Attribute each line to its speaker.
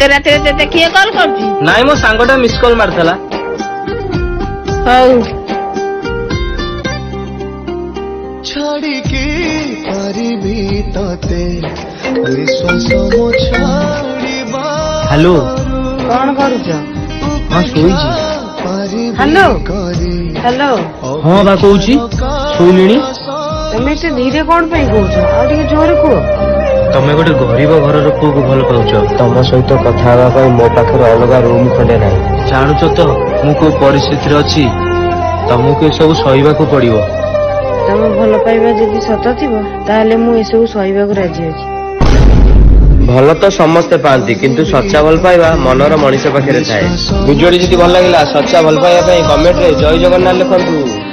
Speaker 1: एते राते ते किए कॉल करछि
Speaker 2: नाइ मो सांगटा मिस कॉल मारथला
Speaker 1: हौ
Speaker 3: छाड़ी की परिबी तते विश्वास मो छाड़ीबा
Speaker 2: हेलो
Speaker 1: कौन करूछ
Speaker 2: हां सोईची
Speaker 1: हेलो हेलो
Speaker 2: हां बा कहूची सोइलिनी
Speaker 1: तमे से धीरे कौन पे कहूछ आ टिके जोर कुह
Speaker 2: तमे गोटे गरीब घरर पुओ को भल पाउछ तम सहित कथा हेबा पई मो पाखरे अलगा रूम खंडे नाही जानुछ तो मु को परिस्थिति रे अछि तमको सब सहिबा को पड़िबो
Speaker 1: तमे भल पाइबा जदि सत थिबो ताले मु एसबु सहिबा को राजी अछि
Speaker 2: भल तो समस्ते पाती किंतु सच्चा भल पाइबा मनर मनीष पाखे थाए भिडियो जदि भल लगे सच्चा भल पाइबा कमेंट रे जय जगन्नाथ लिखंतु।